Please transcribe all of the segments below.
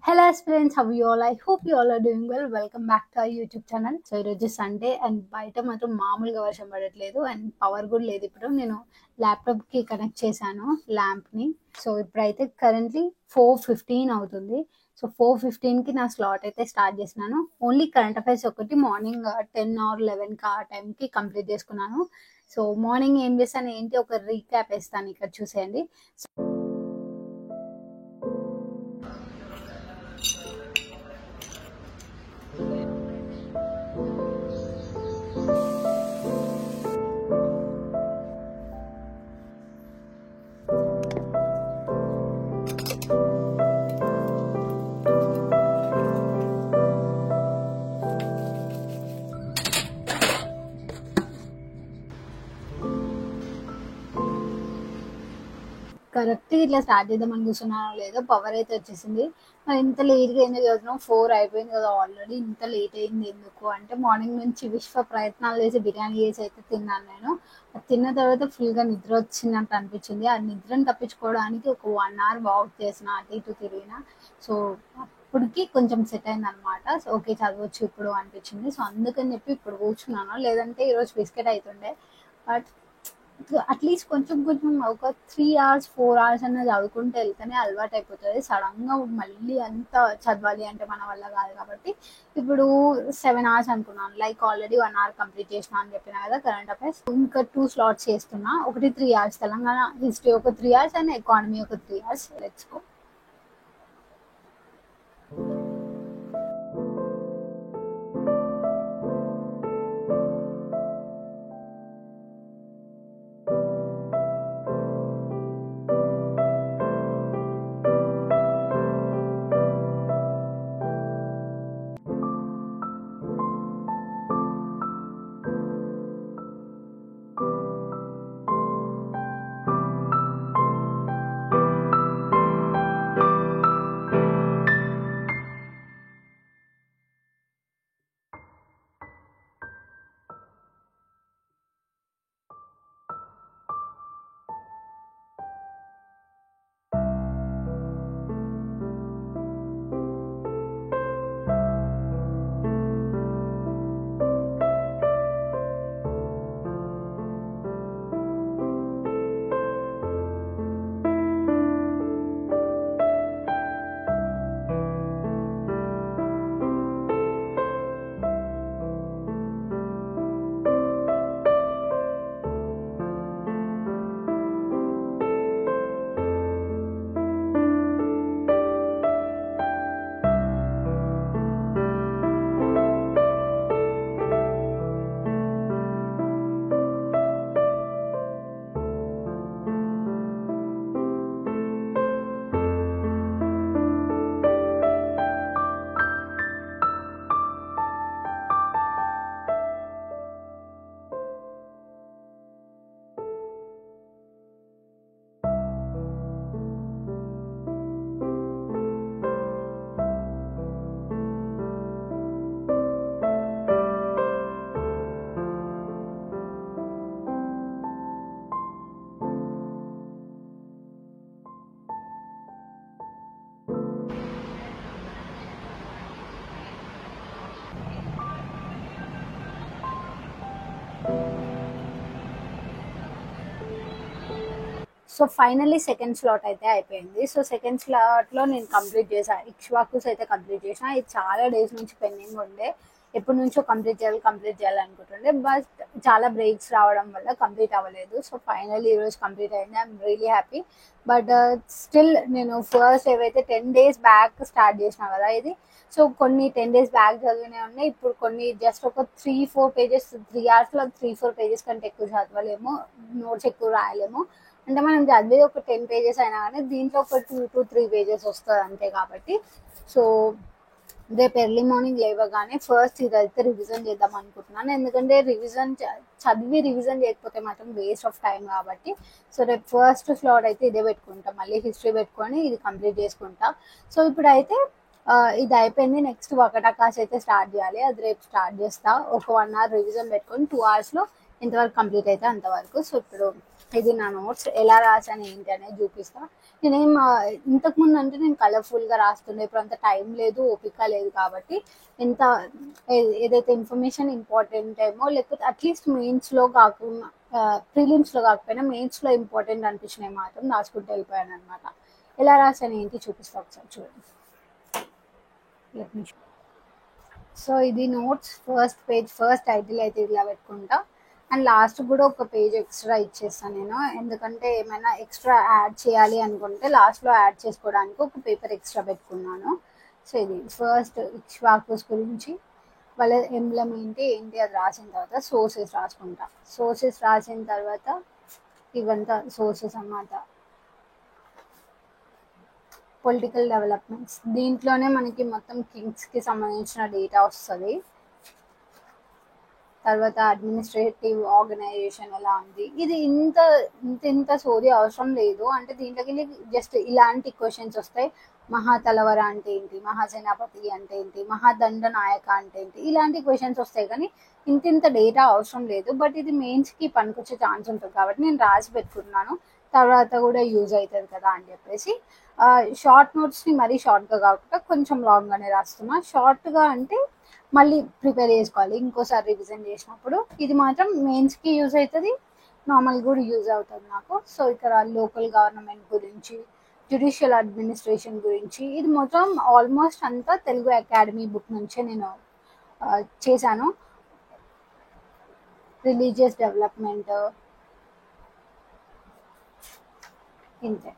Hello friends, how you all? I hope you all are doing well. Welcome back to our YouTube channel. So ఈరోజు Sunday and బయట మాత్రం మామూలుగా వర్షం పడట్లేదు and power కూడా లేదు. ఇప్పుడు నేను ల్యాప్టాప్కి కనెక్ట్ చేశాను ల్యాంప్ని. సో ఇప్పుడైతే కరెంట్లీ 4:15 అవుతుంది. సో 4:15కి నా స్లాట్ అయితే స్టార్ట్ చేసినాను. ఓన్లీ కరెంట్ అఫైర్స్ ఒకటి మార్నింగ్ 10 or 11కి ఆ టైంకి కంప్లీట్ చేసుకున్నాను. సో మార్నింగ్ ఏం చేస్తాను ఏంటి ఒక రీక్యాప్ వేస్తాను, ఇక్కడ చూసేయండి. కరెక్ట్ ఇట్లా స్టార్ట్ చేద్దామని కూర్చున్నానో లేదో పవర్ అయితే వచ్చేసింది. మరి ఇంత లేట్గా ఎందుకు చదువుతున్నాం, 4 అయిపోయింది కదా ఆల్రెడీ, ఇంత లేట్ అయింది ఎందుకు అంటే మార్నింగ్ నుంచి విశ్వ ప్రయత్నాలు చేసి బిర్యానీ చేసి అయితే తిన్నాను నేను. అది తిన్న తర్వాత ఫుల్గా నిద్ర వచ్చిందంట అనిపించింది. ఆ నిద్రను తప్పించుకోవడానికి ఒక 1 hour వాక్ చేసిన, అటు ఇటు తిరిగిన. సో అప్పటికి కొంచెం సెట్ అయింది అనమాట. సో ఓకే చదవచ్చు ఇప్పుడు అనిపించింది. సో అందుకని చెప్పి ఇప్పుడు కూర్చున్నాను, లేదంటే ఈరోజు బిస్కెట్ అవుతుండే. బట్ అట్లీస్ట్ కొంచెం కొంచెం ఒక 3 hours 4 hours అన్న చదువుకుంటూ వెళ్తేనే అలవాటు అయిపోతుంది. సడన్గా మళ్ళీ అంత చదవాలి అంటే మన వల్ల కాదు. కాబట్టి ఇప్పుడు 7 hours అనుకున్నాను. లైక్ ఆల్రెడీ 1 hour కంప్లీట్ చేసిన అని చెప్పిన కదా కరెంట్ అఫైర్స్. ఇంకా 2 slots చేస్తున్నా. ఒకటి 3 hours తెలంగాణ హిస్టరీ ఒక 3 hours అండ్ ఎకానమీ ఒక 3 hours. Let's go. So finally second slot అయితే అయిపోయింది. సో సెకండ్ స్లాట్లో నేను కంప్లీట్ చేశాను. ఇక్ష్వాకుస్ అయితే కంప్లీట్ చేసిన. ఇది చాలా డేస్ నుంచి పెండింగ్ ఉండే, ఎప్పటి నుంచో కంప్లీట్ చేయాలి అనుకుంటుండే. బట్ చాలా బ్రేక్స్ రావడం వల్ల కంప్లీట్ అవ్వలేదు. సో ఫైనల్లీ ఈరోజు కంప్లీట్ అయింది. I'm really happy. But still నేను ఫస్ట్ ఏవైతే 10 days బ్యాక్ స్టార్ట్ చేసిన కదా ఇది, సో కొన్ని 10 days బ్యాక్ చదివినే ఉన్నాయి. ఇప్పుడు కొన్ని జస్ట్ ఒక 3-4 pages, 3 hours 3-4 pages కంటే ఎక్కువ చదవలేము, నోట్స్ ఎక్కువ రాయలేము. అంటే మనం చదివేది ఒక 10 pages అయినా కానీ దీంట్లో ఒక 2 to 3 pages వస్తుంది అంతే. కాబట్టి సో రేపు ఎర్లీ మార్నింగ్ లేవగానే ఫస్ట్ ఇదైతే రివిజన్ చేద్దాం అనుకుంటున్నాను. ఎందుకంటే చదివి రివిజన్ చేయకపోతే మాత్రం వేస్ట్ ఆఫ్ టైం కాబట్టి. సో రేపు ఫస్ట్ స్లాట్ అయితే ఇదే పెట్టుకుంటా, మళ్ళీ హిస్టరీ పెట్టుకొని ఇది కంప్లీట్ చేసుకుంటా. సో ఇప్పుడైతే ఇది అయిపోయింది. నెక్స్ట్ వకటాకాస్ అయితే స్టార్ట్ చేయాలి, అది రేపు స్టార్ట్ చేస్తా. ఒక 1 hour రివిజన్ పెట్టుకొని 2 hours ఎంతవరకు కంప్లీట్ అయితే అంతవరకు. సో ఇప్పుడు ఇది నా నోట్స్ ఎలా రాసాను ఏంటి అనేది చూపిస్తా. నేనేం ఇంతకు ముందు అంటే నేను కలర్ఫుల్ గా రాస్తుండే, ఇప్పుడు అంత టైం లేదు, ఓపిక లేదు కాబట్టి ఎంత ఏదైతే ఇన్ఫర్మేషన్ ఇంపార్టెంట్ ఏమో, లేకపోతే అట్లీస్ట్ మెయిన్స్ లో కాకుండా ప్రిలిమ్స్ లో కాకపోయినా మెయిన్స్ లో ఇంపార్టెంట్ అనిపించినవి మాత్రం రాసుకుంటూ వెళ్ళిపోయాను అనమాట. ఎలా రాసాను ఏంటి చూపిస్తా ఒకసారి చూడండి. సో ఇది notes first page, first title అయితే ఇలా పెట్టుకుంటా. అండ్ లాస్ట్ కూడా ఒక పేజ్ ఎక్స్ట్రా ఇచ్చేస్తాను నేను, ఎందుకంటే ఏమైనా ఎక్స్ట్రా యాడ్ చేయాలి అనుకుంటే లాస్ట్లో యాడ్ చేసుకోవడానికి ఒక పేపర్ ఎక్స్ట్రా పెట్టుకున్నాను. సో ఇది ఫస్ట్ ఇక్ష్వాకుస్ గురించి, వాళ్ళ ఎంబ్లమ్ ఏంటి ఏంటి అది రాసిన తర్వాత సోర్సెస్ రాసుకుంటా. సోర్సెస్ రాసిన తర్వాత ఇవంతా సోర్సెస్ అన్నమాట. పొలిటికల్ డెవలప్మెంట్స్ దీంట్లోనే మనకి మొత్తం కింగ్స్కి సంబంధించిన డేటా వస్తుంది. తర్వాత అడ్మినిస్ట్రేటివ్ ఆర్గనైజేషన్ ఎలా ఉంది. ఇది ఇంత ఇంత ఇంత సోది అవసరం లేదు, అంటే దీంట్లోకి జస్ట్ ఇలాంటి క్వశ్చన్స్ వస్తాయి. మహాతలవర అంటే ఏంటి, మహాసేనాపతి అంటే ఏంటి, మహాదండ నాయక అంటే ఏంటి, ఇలాంటి క్వశ్చన్స్ వస్తాయి. కానీ ఇంత ఇంత డేటా అవసరం లేదు. బట్ ఇది మెయిన్స్కి పనికొచ్చే ఛాన్స్ ఉంటుంది కాబట్టి నేను రాసి పెట్టుకుంటున్నాను, తర్వాత కూడా యూజ్ అవుతుంది కదా అని చెప్పేసి. షార్ట్ నోట్స్ని మరీ షార్ట్గా కాకుండా కొంచెం లాంగ్గానే రాస్తున్నా. షార్ట్గా అంటే మళ్ళీ ప్రిపేర్ చేసుకోవాలి ఇంకోసారి రివిజన్ చేసినప్పుడు. ఇది మాత్రం మెయిన్స్కి యూజ్ అవుతుంది, నార్మల్ కూడా యూజ్ అవుతుంది నాకు. సో ఇక్కడ లోకల్ గవర్నమెంట్ గురించి, జ్యుడిషియల్ అడ్మినిస్ట్రేషన్ గురించి, ఇది మొత్తం ఆల్మోస్ట్ అంతా తెలుగు అకాడమీ బుక్ నుంచే నేను చేశాను. రిలీజియస్ డెవలప్మెంట్ ఇంతే.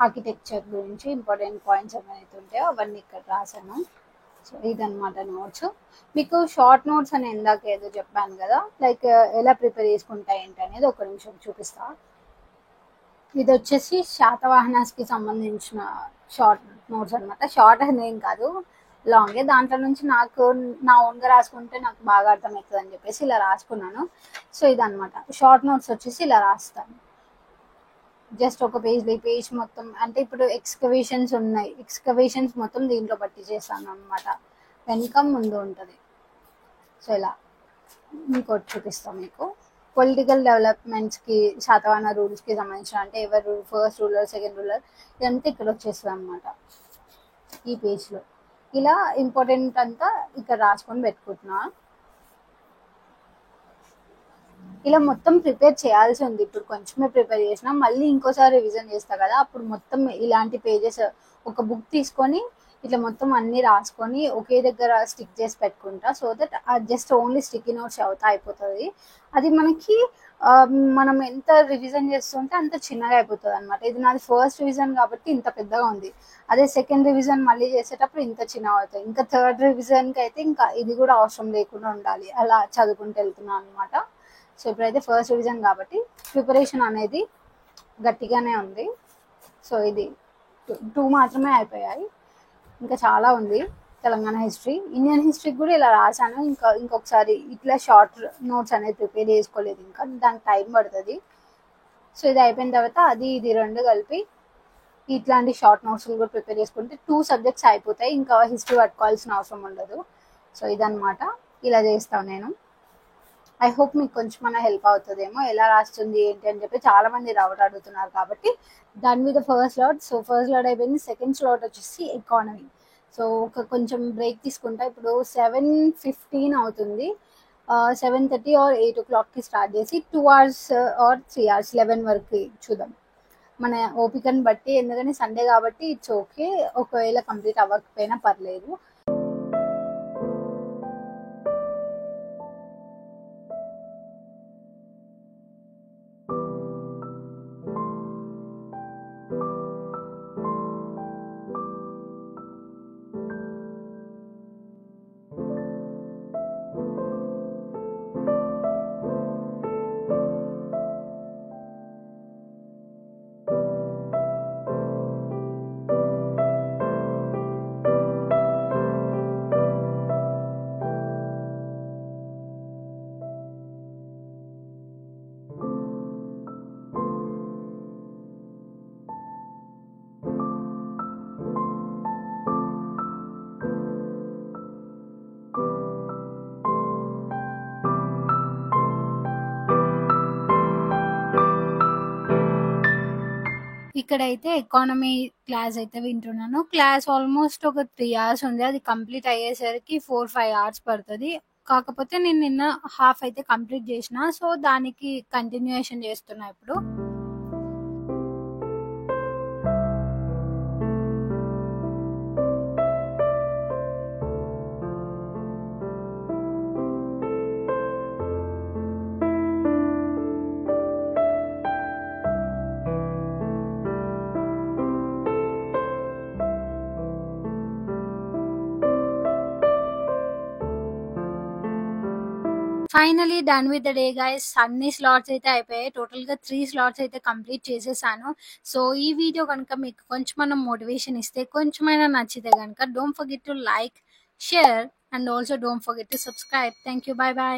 ఆర్కిటెక్చర్ గురించి ఇంపార్టెంట్ పాయింట్స్ ఏమైతే ఉంటాయో అవన్నీ ఇక్కడ రాశాను. సో ఇదన్నమాట నోట్స్. మీకు షార్ట్ నోట్స్ అని ఇందాక ఏదో చెప్పాను కదా, లైక్ ఎలా ప్రిపేర్ చేసుకుంటా ఏంటి అనేది ఒక నిమిషం చూపిస్తా. ఇది వచ్చేసి శాతవాహనాస్కి సంబంధించిన షార్ట్ నోట్స్ అనమాట. షార్ట్ అనేం కాదు, లాంగే. దాంట్లో నుంచి నాకు నా ఓన్గా రాసుకుంటే నాకు బాగా అర్థమవుతుంది అని చెప్పేసి ఇలా రాసుకున్నాను. సో ఇదన్నమాట షార్ట్ నోట్స్ వచ్చేసి ఇలా రాస్తాను. జస్ట్ ఒక పేజ్, ఈ పేజ్ మొత్తం అంటే ఇప్పుడు ఎక్స్కవేషన్స్ ఉన్నాయి, ఎక్స్కవేషన్స్ మొత్తం దీంట్లో బట్టి చేస్తాను అనమాట. వెనుక ముందు ఉంటుంది. సో ఇలా ఇంకోటి చూపిస్తాం మీకు. పొలిటికల్ డెవలప్మెంట్స్కి, శాతవాహన రూల్స్కి సంబంధించిన అంటే ఎవరు ఫస్ట్ రూలర్, సెకండ్ రూలర్, ఇదంతా ఇక్కడ వచ్చేస్తుంది అనమాట ఈ పేజ్లో. ఇలా ఇంపార్టెంట్ అంతా ఇక్కడ రాసుకొని పెట్టుకుంటున్నా. ఇలా మొత్తం ప్రిపేర్ చేయాల్సి ఉంది. ఇప్పుడు కొంచెమే ప్రిపేర్ చేసినా మళ్ళీ ఇంకోసారి రివిజన్ చేస్తా కదా, అప్పుడు మొత్తం ఇలాంటి పేజెస్ ఒక బుక్ తీసుకొని ఇట్లా మొత్తం అన్ని రాసుకొని ఒకే దగ్గర స్టిక్ చేసి పెట్టుకుంటా. So that just only sticky notes అవుతా అయిపోతుంది. అది మనకి మనం ఎంత రివిజన్ చేస్తుంటే అంత చిన్నగా అయిపోతుంది అనమాట. ఇది నాది ఫస్ట్ రివిజన్ కాబట్టి ఇంత పెద్దగా ఉంది. అదే సెకండ్ రివిజన్ మళ్ళీ చేసేటప్పుడు ఇంత చిన్నగా అవుతుంది. ఇంకా థర్డ్ రివిజన్కి అయితే ఇంకా ఇది కూడా అవసరం లేకుండా ఉండాలి, అలా చదువుకుంటూ వెళ్తున్నాను అనమాట. సో ఇప్పుడైతే ఫస్ట్ రివిజన్ కాబట్టి ప్రిపరేషన్ అనేది గట్టిగానే ఉంది. సో ఇది 2 మాత్రమే అయిపోయాయి, ఇంకా చాలా ఉంది. తెలంగాణ హిస్టరీ, ఇండియన్ హిస్టరీకి కూడా ఇలా రాశాను. ఇంకొకసారి ఇట్లా షార్ట్ నోట్స్ అనేది ప్రిపేర్ చేసుకోలేదు, ఇంకా దానికి టైం పడుతుంది. సో ఇది అయిపోయిన తర్వాత అది ఇది రెండు కలిపి ఇట్లాంటి షార్ట్ నోట్స్ కూడా ప్రిపేర్ చేసుకుంటే 2 సబ్జెక్ట్స్ అయిపోతాయి, ఇంకా హిస్టరీ పట్టుకోవాల్సిన అవసరం ఉండదు. సో ఇదన్నమాట, ఇలా చేస్తాను నేను. ఐ హోప్ మీకు కొంచెం హెల్ప్ అవుతుందేమో, ఎలా రాస్తుంది ఏంటి అని చెప్పి చాలా మంది డౌట్ అడుగుతున్నారు కాబట్టి దాని మీద first lot. So first lot అయిపోయింది. సెకండ్ స్లాట్ వచ్చేసి ఎకానమీ. సో ఒక కొంచెం బ్రేక్ తీసుకుంటా. ఇప్పుడు 7:15 అవుతుంది. 7:30 ఆర్ 8 o'clockకి స్టార్ట్ చేసి 2 hours ఆర్ 3 hours 11 వరకు చూద్దాం మన ఓపికని బట్టి. ఎందుకంటే సండే కాబట్టి ఇట్స్ ఓకే, ఒకవేళ కంప్లీట్ అవ్వకపోయినా పర్లేదు. ఇక్కడైతే ఎకానమీ క్లాస్ అయితే వింటున్నాను. క్లాస్ ఆల్మోస్ట్ ఒక 3 అవర్స్ ఉంది. అది కంప్లీట్ అయ్యేసరికి 4, 5 అవర్స్ పడతది. కాకపోతే నేను నిన్న హాఫ్ అయితే కంప్లీట్ చేసిన. సో, దానికి కంటిన్యూయేషన్ చేస్తున్నా ఇప్పుడు. Finally done with the day guys. అన్ని స్లాట్స్ అయితే అయిపోయాయి. టోటల్‌గా 3 స్లాట్స్ అయితే కంప్లీట్ చేసేసాను. సో, ఈ వీడియో గనుక మీకు కొంచెమన్నా మోటివేషన్ ఇస్తే, కొంచెమైనా నచ్చితే గనుక don't forget to like, share and also don't forget to subscribe. Thank you. By by.